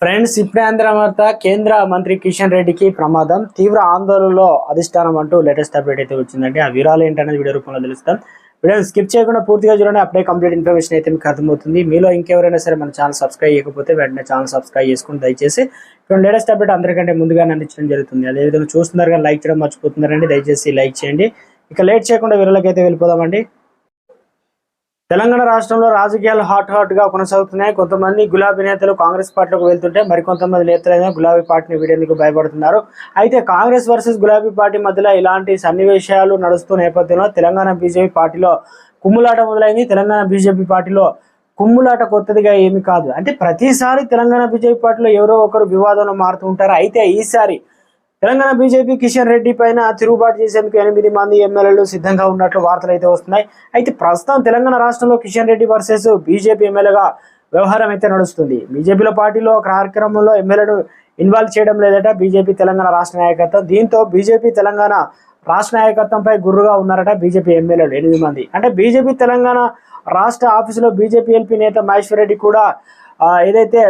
Friends, ఇప్పుడే అందిన వార్త. కేంద్ర మంత్రి కిషన్ రెడ్డికి ప్రమాదం, తీవ్ర ఆందోళనలో అధిష్టానం అంటూ లేటెస్ట్ అప్డేట్ అయితే వచ్చిందండి. ఆ వివరాలు ఏంటనేది వీడియో రూపంలో తెలుస్తాం. వీడియోని స్కిప్ చేయకుండా పూర్తిగా చూడండి. అప్పుడే కంప్లీట్ ఇన్ఫర్మేషన్ అయితే మీకు అర్థమవుతుంది. మీలో ఇంకెవరైనా సరే మన ఛానల్ సబ్స్క్రైబ్ చేయకపోతే వెంటనే ఛానల్ సబ్స్క్రైబ్ చేసుకుని దయచేసి ఇప్పుడు లేటెస్ట్ అప్డేట్ అందరికంటే ముందుగానే అందించడం జరుగుతుంది. అదేవిధంగా చూస్తున్నారు కానీ లైక్ చేయడం మర్చిపోతున్నారండి. దయచేసి లైక్ చేయండి. ఇక లేట్ చేయకుండా వివరాలకి అయితే వెళ్ళిపోదామండి. తెలంగాణ రాష్ట్రంలో రాజకీయాలు హాట్ గా కొనసాగుతున్నాయి. కొంతమంది గులాబీ నేతలు కాంగ్రెస్ పార్టీలోకి వెళ్తుంటే మరికొంతమంది నేతలైనా గులాబీ పార్టీని వీడేందుకు భయపడుతున్నారు. అయితే కాంగ్రెస్ వర్సెస్ గులాబీ పార్టీ మధ్యలో ఇలాంటి సన్నివేశాలు నడుస్తున్న నేపథ్యంలో తెలంగాణ బీజేపీ పార్టీలో కుమ్ములాట మొదలైంది. తెలంగాణ బీజేపీ పార్టీలో కుమ్ములాట కొత్తదిగా ఏమి కాదు. అంటే ప్రతిసారి తెలంగాణ బీజేపీ పార్టీలో ఎవరో ఒకరు వివాదంలో మారుతూ ఉంటారు. అయితే ఈసారి తెలంగాణ బీజేపీ కిషన్ రెడ్డి పైన తిరుగుబాటు చేసేందుకు 8 మంది ఎమ్మెల్యేలు సిద్ధంగా ఉన్నట్లు వార్తలు అయితే వస్తున్నాయి. అయితే ప్రస్తుతం తెలంగాణ రాష్ట్రంలో కిషన్ రెడ్డి వర్సెస్ బీజేపీ ఎమ్మెల్యేగా వ్యవహారం అయితే నడుస్తుంది. బీజేపీలో పార్టీలో కార్యక్రమంలో ఎమ్మెల్యేను ఇన్వాల్వ్ చేయడం లేదట బీజేపీ తెలంగాణ రాష్ట్ర నాయకత్వం. దీంతో బీజేపీ తెలంగాణ రాష్ట్ర నాయకత్వంపై గుర్రుగా ఉన్నారట బీజేపీ ఎమ్మెల్యేలు 8 మంది. అంటే బీజేపీ తెలంగాణ రాష్ట్ర ఆఫీసులో బీజేపీ ఎల్పీ నేత మహేశ్వర్ రెడ్డి కూడా ఏదైతే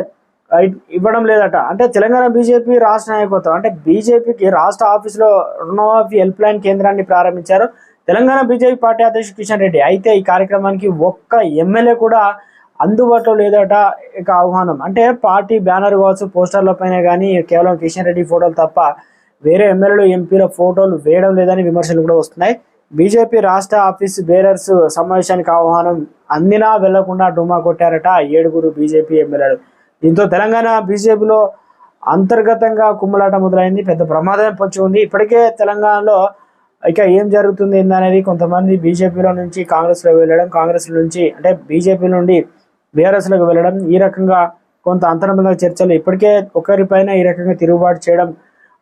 ఇవ్వడం లేదట. అంటే తెలంగాణ బీజేపీ రాష్ట్ర నాయకత్వం అంటే బీజేపీకి రాష్ట్ర ఆఫీసులో రుణమాఫీ హెల్ప్ లైన్ కేంద్రాన్ని ప్రారంభించారు తెలంగాణ బీజేపీ పార్టీ అధ్యక్షుడు కిషన్ రెడ్డి. అయితే ఈ కార్యక్రమానికి ఒక్క ఎమ్మెల్యే కూడా అందుబాటులో లేదట. ఇక ఆహ్వానం అంటే పార్టీ బ్యానర్ కావచ్చు, పోస్టర్ల పైన కానీ కేవలం కిషన్ రెడ్డి ఫోటోలు తప్ప వేరే ఎమ్మెల్యేలు ఎంపీల ఫోటోలు వేయడం లేదని విమర్శలు కూడా వస్తున్నాయి. బీజేపీ రాష్ట్ర ఆఫీస్ బేరర్స్ సమావేశానికి ఆహ్వానం అందినా వెళ్లకుండా డుమ్మా కొట్టారట 7 బీజేపీ ఎమ్మెల్యేలు. దీంతో తెలంగాణ బీజేపీలో అంతర్గతంగా కుమ్ములాట మొదలైంది. పెద్ద ప్రమాదం పొంచి ఉంది. ఇప్పటికే తెలంగాణలో ఇక ఏం జరుగుతుంది ఏందనేది కొంతమంది బీజేపీలో నుంచి కాంగ్రెస్లో వెళ్ళడం, కాంగ్రెస్ నుంచి అంటే బీజేపీ నుండి బీఆర్ఎస్లోకి వెళ్ళడం, ఈ రకంగా కొంత అంతర్గత చర్చలు ఇప్పటికే ఒకరిపైన ఈ రకంగా తిరుగుబాటు చేయడం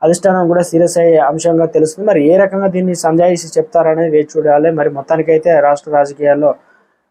అధిష్టానం కూడా సీరియస్ అయ్యే అంశంగా తెలుస్తుంది. మరి ఏ రకంగా దీన్ని సంజాయిషి చెప్తారనేది వేచి చూడాలి. మరి మొత్తానికైతే రాష్ట్ర రాజకీయాల్లో